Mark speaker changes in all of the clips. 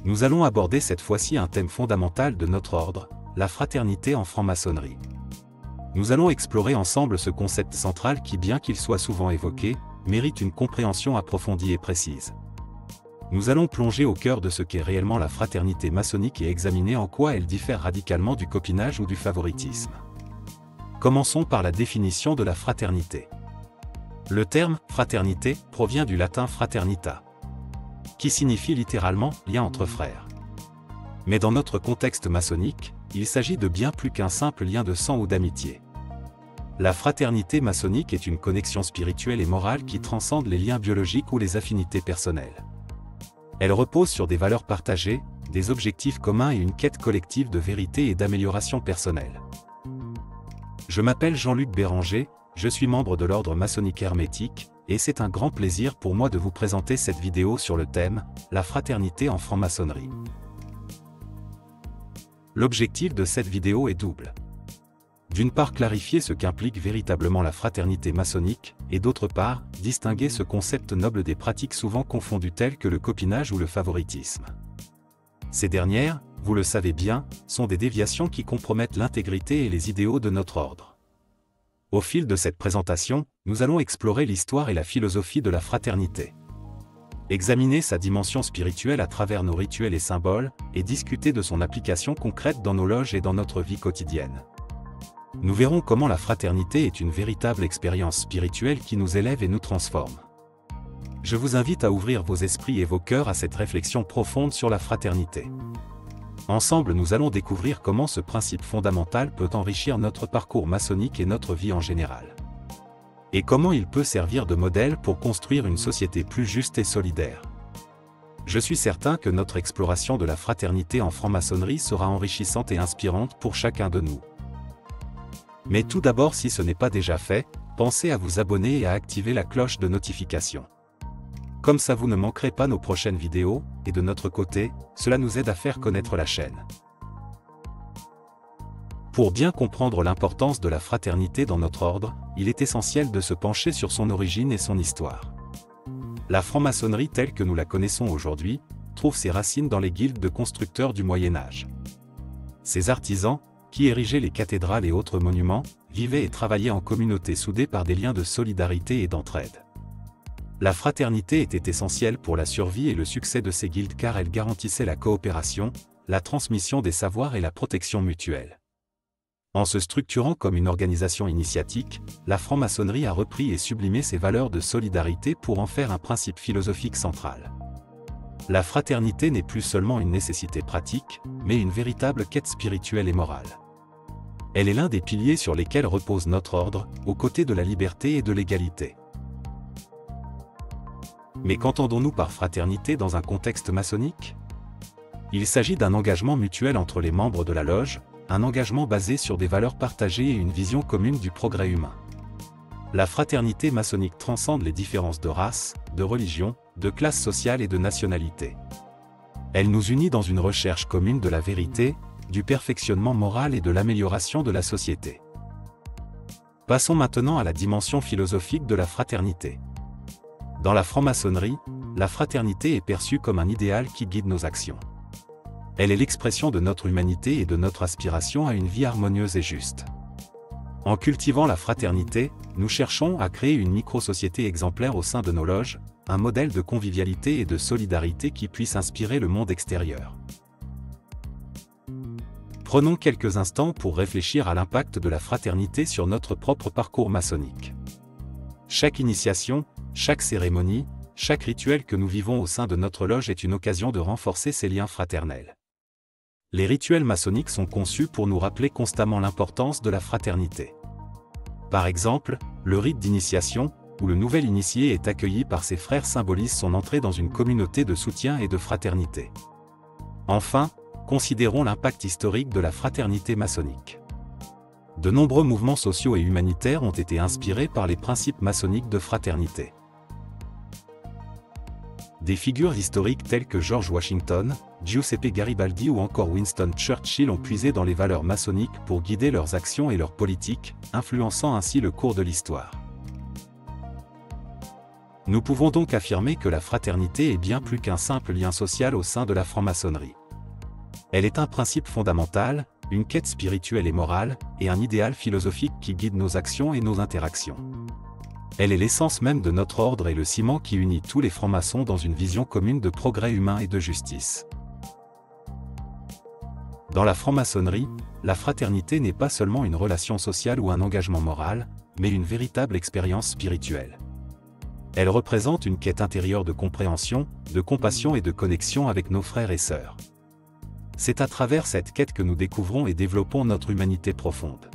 Speaker 1: Nous allons aborder cette fois-ci un thème fondamental de notre ordre, la fraternité en franc-maçonnerie. Nous allons explorer ensemble ce concept central qui, bien qu'il soit souvent évoqué, mérite une compréhension approfondie et précise. Nous allons plonger au cœur de ce qu'est réellement la fraternité maçonnique et examiner en quoi elle diffère radicalement du copinage ou du favoritisme. Commençons par la définition de la fraternité. Le terme « fraternité » provient du latin fraternita, qui signifie littéralement « lien entre frères ». Mais dans notre contexte maçonnique, il s'agit de bien plus qu'un simple lien de sang ou d'amitié. La fraternité maçonnique est une connexion spirituelle et morale qui transcende les liens biologiques ou les affinités personnelles. Elle repose sur des valeurs partagées, des objectifs communs et une quête collective de vérité et d'amélioration personnelle. Je m'appelle Jean-Luc Béranger, je suis membre de l'ordre maçonnique hermétique, et c'est un grand plaisir pour moi de vous présenter cette vidéo sur le thème « La fraternité en franc-maçonnerie ». L'objectif de cette vidéo est double. D'une part, clarifier ce qu'implique véritablement la fraternité maçonnique, et d'autre part, distinguer ce concept noble des pratiques souvent confondues telles que le copinage ou le favoritisme. Ces dernières, vous le savez bien, sont des déviations qui compromettent l'intégrité et les idéaux de notre ordre. Au fil de cette présentation, nous allons explorer l'histoire et la philosophie de la fraternité. Examiner sa dimension spirituelle à travers nos rituels et symboles, et discuter de son application concrète dans nos loges et dans notre vie quotidienne. Nous verrons comment la fraternité est une véritable expérience spirituelle qui nous élève et nous transforme. Je vous invite à ouvrir vos esprits et vos cœurs à cette réflexion profonde sur la fraternité. Ensemble, nous allons découvrir comment ce principe fondamental peut enrichir notre parcours maçonnique et notre vie en général. Et comment il peut servir de modèle pour construire une société plus juste et solidaire. Je suis certain que notre exploration de la fraternité en franc-maçonnerie sera enrichissante et inspirante pour chacun de nous. Mais tout d'abord, si ce n'est pas déjà fait, pensez à vous abonner et à activer la cloche de notification. Comme ça vous ne manquerez pas nos prochaines vidéos, et de notre côté, cela nous aide à faire connaître la chaîne. Pour bien comprendre l'importance de la fraternité dans notre ordre, il est essentiel de se pencher sur son origine et son histoire. La franc-maçonnerie telle que nous la connaissons aujourd'hui, trouve ses racines dans les guildes de constructeurs du Moyen-Âge. Ces artisans, qui érigeaient les cathédrales et autres monuments, vivaient et travaillaient en communauté soudée par des liens de solidarité et d'entraide. La fraternité était essentielle pour la survie et le succès de ces guildes car elle garantissait la coopération, la transmission des savoirs et la protection mutuelle. En se structurant comme une organisation initiatique, la franc-maçonnerie a repris et sublimé ses valeurs de solidarité pour en faire un principe philosophique central. La fraternité n'est plus seulement une nécessité pratique, mais une véritable quête spirituelle et morale. Elle est l'un des piliers sur lesquels repose notre ordre, aux côtés de la liberté et de l'égalité. Mais qu'entendons-nous par fraternité dans un contexte maçonnique? Il s'agit d'un engagement mutuel entre les membres de la loge, un engagement basé sur des valeurs partagées et une vision commune du progrès humain. La fraternité maçonnique transcende les différences de race, de religion, de classe sociale et de nationalité. Elle nous unit dans une recherche commune de la vérité, du perfectionnement moral et de l'amélioration de la société. Passons maintenant à la dimension philosophique de la fraternité. Dans la franc-maçonnerie, la fraternité est perçue comme un idéal qui guide nos actions. Elle est l'expression de notre humanité et de notre aspiration à une vie harmonieuse et juste. En cultivant la fraternité, nous cherchons à créer une micro-société exemplaire au sein de nos loges, un modèle de convivialité et de solidarité qui puisse inspirer le monde extérieur. Prenons quelques instants pour réfléchir à l'impact de la fraternité sur notre propre parcours maçonnique. Chaque initiation, chaque cérémonie, chaque rituel que nous vivons au sein de notre loge est une occasion de renforcer ces liens fraternels. Les rituels maçonniques sont conçus pour nous rappeler constamment l'importance de la fraternité. Par exemple, le rite d'initiation, où le nouvel initié est accueilli par ses frères symbolise son entrée dans une communauté de soutien et de fraternité. Enfin, considérons l'impact historique de la fraternité maçonnique. De nombreux mouvements sociaux et humanitaires ont été inspirés par les principes maçonniques de fraternité. Des figures historiques telles que George Washington, Giuseppe Garibaldi ou encore Winston Churchill ont puisé dans les valeurs maçonniques pour guider leurs actions et leurs politiques, influençant ainsi le cours de l'histoire. Nous pouvons donc affirmer que la fraternité est bien plus qu'un simple lien social au sein de la franc-maçonnerie. Elle est un principe fondamental, une quête spirituelle et morale, et un idéal philosophique qui guide nos actions et nos interactions. Elle est l'essence même de notre ordre et le ciment qui unit tous les francs-maçons dans une vision commune de progrès humain et de justice. Dans la franc-maçonnerie, la fraternité n'est pas seulement une relation sociale ou un engagement moral, mais une véritable expérience spirituelle. Elle représente une quête intérieure de compréhension, de compassion et de connexion avec nos frères et sœurs. C'est à travers cette quête que nous découvrons et développons notre humanité profonde.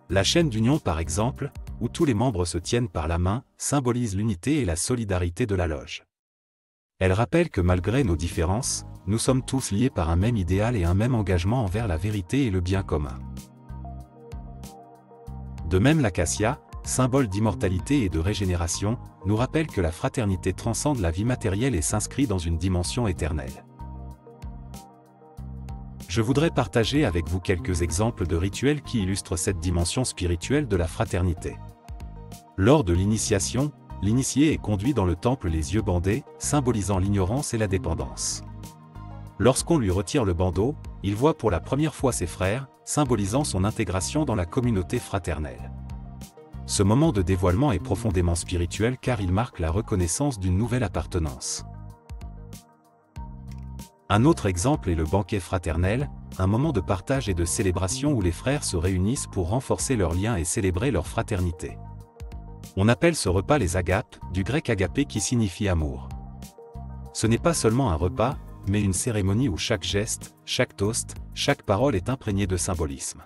Speaker 1: La chaîne d'union par exemple, où tous les membres se tiennent par la main, symbolise l'unité et la solidarité de la loge. Elle rappelle que malgré nos différences, nous sommes tous liés par un même idéal et un même engagement envers la vérité et le bien commun. De même l'acacia, symbole d'immortalité et de régénération, nous rappelle que la fraternité transcende la vie matérielle et s'inscrit dans une dimension éternelle. Je voudrais partager avec vous quelques exemples de rituels qui illustrent cette dimension spirituelle de la fraternité. Lors de l'initiation, l'initié est conduit dans le temple les yeux bandés, symbolisant l'ignorance et la dépendance. Lorsqu'on lui retire le bandeau, il voit pour la première fois ses frères, symbolisant son intégration dans la communauté fraternelle. Ce moment de dévoilement est profondément spirituel car il marque la reconnaissance d'une nouvelle appartenance. Un autre exemple est le banquet fraternel, un moment de partage et de célébration où les frères se réunissent pour renforcer leurs liens et célébrer leur fraternité. On appelle ce repas les agapes, du grec agapé qui signifie amour. Ce n'est pas seulement un repas, mais une cérémonie où chaque geste, chaque toast, chaque parole est imprégnée de symbolisme.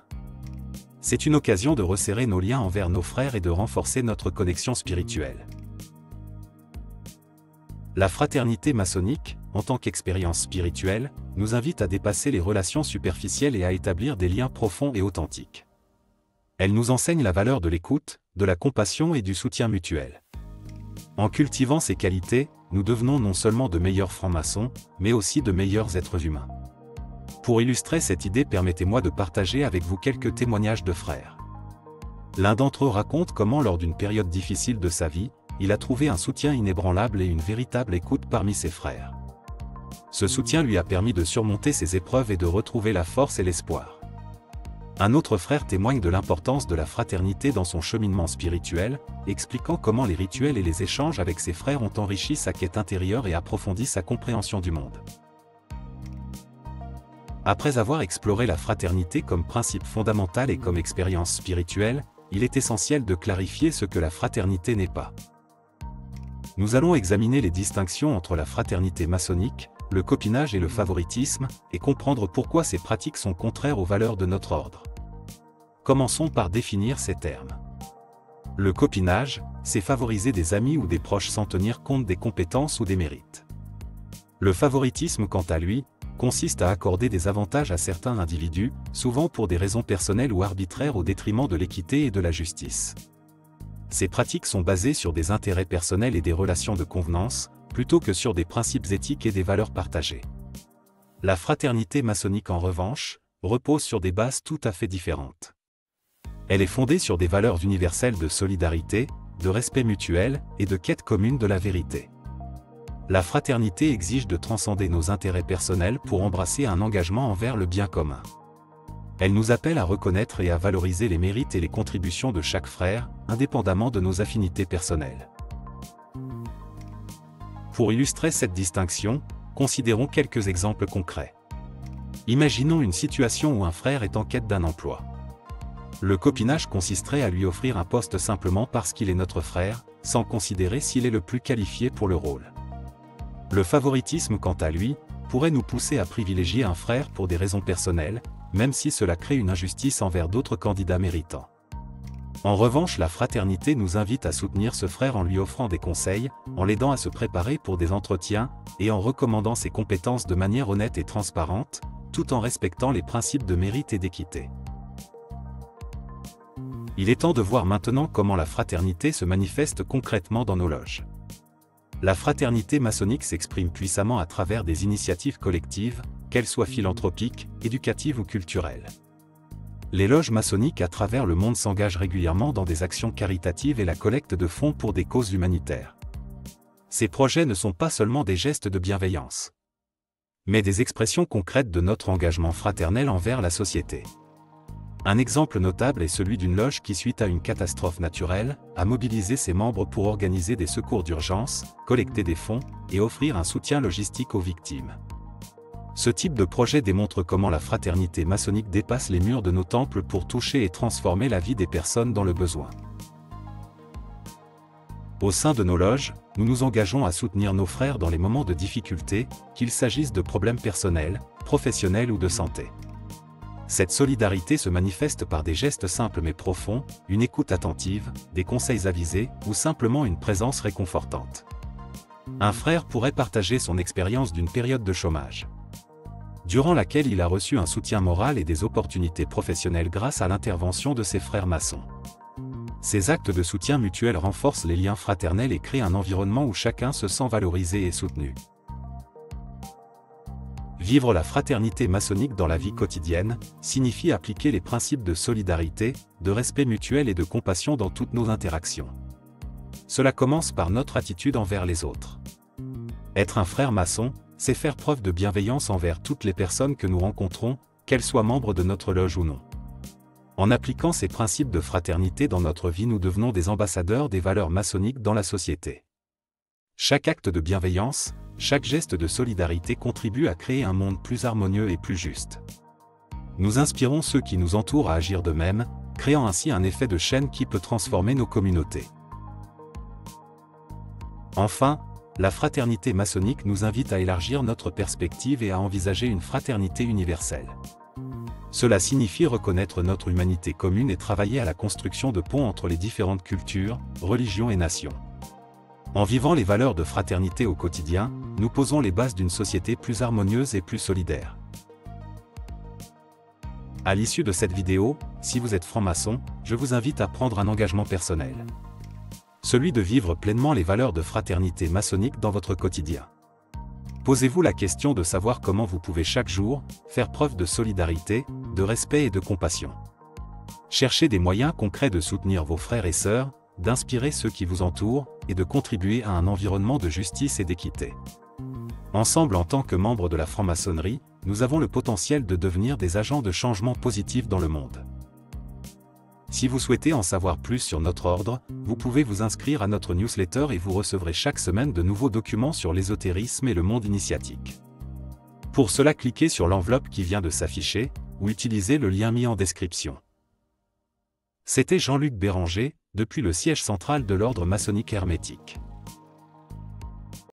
Speaker 1: C'est une occasion de resserrer nos liens envers nos frères et de renforcer notre connexion spirituelle. La fraternité maçonnique, en tant qu'expérience spirituelle, nous invite à dépasser les relations superficielles et à établir des liens profonds et authentiques. Elle nous enseigne la valeur de l'écoute, de la compassion et du soutien mutuel. En cultivant ces qualités, nous devenons non seulement de meilleurs francs-maçons, mais aussi de meilleurs êtres humains. Pour illustrer cette idée, permettez-moi de partager avec vous quelques témoignages de frères. L'un d'entre eux raconte comment lors d'une période difficile de sa vie, il a trouvé un soutien inébranlable et une véritable écoute parmi ses frères. Ce soutien lui a permis de surmonter ses épreuves et de retrouver la force et l'espoir. Un autre frère témoigne de l'importance de la fraternité dans son cheminement spirituel, expliquant comment les rituels et les échanges avec ses frères ont enrichi sa quête intérieure et approfondi sa compréhension du monde. Après avoir exploré la fraternité comme principe fondamental et comme expérience spirituelle, il est essentiel de clarifier ce que la fraternité n'est pas. Nous allons examiner les distinctions entre la fraternité maçonnique, le copinage et le favoritisme, et comprendre pourquoi ces pratiques sont contraires aux valeurs de notre ordre. Commençons par définir ces termes. Le copinage, c'est favoriser des amis ou des proches sans tenir compte des compétences ou des mérites. Le favoritisme, quant à lui, consiste à accorder des avantages à certains individus, souvent pour des raisons personnelles ou arbitraires au détriment de l'équité et de la justice. Ces pratiques sont basées sur des intérêts personnels et des relations de convenance, plutôt que sur des principes éthiques et des valeurs partagées. La fraternité maçonnique en revanche, repose sur des bases tout à fait différentes. Elle est fondée sur des valeurs universelles de solidarité, de respect mutuel et de quête commune de la vérité. La fraternité exige de transcender nos intérêts personnels pour embrasser un engagement envers le bien commun. Elle nous appelle à reconnaître et à valoriser les mérites et les contributions de chaque frère, indépendamment de nos affinités personnelles. Pour illustrer cette distinction, considérons quelques exemples concrets. Imaginons une situation où un frère est en quête d'un emploi. Le copinage consisterait à lui offrir un poste simplement parce qu'il est notre frère, sans considérer s'il est le plus qualifié pour le rôle. Le favoritisme, quant à lui, pourrait nous pousser à privilégier un frère pour des raisons personnelles, même si cela crée une injustice envers d'autres candidats méritants. En revanche, la fraternité nous invite à soutenir ce frère en lui offrant des conseils, en l'aidant à se préparer pour des entretiens, et en recommandant ses compétences de manière honnête et transparente, tout en respectant les principes de mérite et d'équité. Il est temps de voir maintenant comment la fraternité se manifeste concrètement dans nos loges. La fraternité maçonnique s'exprime puissamment à travers des initiatives collectives, qu'elles soient philanthropiques, éducatives ou culturelles. Les loges maçonniques à travers le monde s'engagent régulièrement dans des actions caritatives et la collecte de fonds pour des causes humanitaires. Ces projets ne sont pas seulement des gestes de bienveillance, mais des expressions concrètes de notre engagement fraternel envers la société. Un exemple notable est celui d'une loge qui, suite à une catastrophe naturelle, a mobilisé ses membres pour organiser des secours d'urgence, collecter des fonds et offrir un soutien logistique aux victimes. Ce type de projet démontre comment la fraternité maçonnique dépasse les murs de nos temples pour toucher et transformer la vie des personnes dans le besoin. Au sein de nos loges, nous nous engageons à soutenir nos frères dans les moments de difficulté, qu'il s'agisse de problèmes personnels, professionnels ou de santé. Cette solidarité se manifeste par des gestes simples mais profonds, une écoute attentive, des conseils avisés ou simplement une présence réconfortante. Un frère pourrait partager son expérience d'une période de chômage, durant laquelle il a reçu un soutien moral et des opportunités professionnelles grâce à l'intervention de ses frères maçons. Ces actes de soutien mutuel renforcent les liens fraternels et créent un environnement où chacun se sent valorisé et soutenu. Vivre la fraternité maçonnique dans la vie quotidienne signifie appliquer les principes de solidarité, de respect mutuel et de compassion dans toutes nos interactions. Cela commence par notre attitude envers les autres. Être un frère maçon, c'est faire preuve de bienveillance envers toutes les personnes que nous rencontrons, qu'elles soient membres de notre loge ou non. En appliquant ces principes de fraternité dans notre vie, nous devenons des ambassadeurs des valeurs maçonniques dans la société. Chaque acte de bienveillance, chaque geste de solidarité contribue à créer un monde plus harmonieux et plus juste. Nous inspirons ceux qui nous entourent à agir de même, créant ainsi un effet de chaîne qui peut transformer nos communautés. Enfin, la fraternité maçonnique nous invite à élargir notre perspective et à envisager une fraternité universelle. Cela signifie reconnaître notre humanité commune et travailler à la construction de ponts entre les différentes cultures, religions et nations. En vivant les valeurs de fraternité au quotidien, nous posons les bases d'une société plus harmonieuse et plus solidaire. À l'issue de cette vidéo, si vous êtes franc-maçon, je vous invite à prendre un engagement personnel. Celui de vivre pleinement les valeurs de fraternité maçonnique dans votre quotidien. Posez-vous la question de savoir comment vous pouvez chaque jour faire preuve de solidarité, de respect et de compassion. Cherchez des moyens concrets de soutenir vos frères et sœurs, d'inspirer ceux qui vous entourent et de contribuer à un environnement de justice et d'équité. Ensemble, en tant que membres de la franc-maçonnerie, nous avons le potentiel de devenir des agents de changement positif dans le monde. Si vous souhaitez en savoir plus sur notre ordre, vous pouvez vous inscrire à notre newsletter et vous recevrez chaque semaine de nouveaux documents sur l'ésotérisme et le monde initiatique. Pour cela, cliquez sur l'enveloppe qui vient de s'afficher, ou utilisez le lien mis en description. C'était Jean-Luc Béranger, depuis le siège central de l'ordre maçonnique hermétique.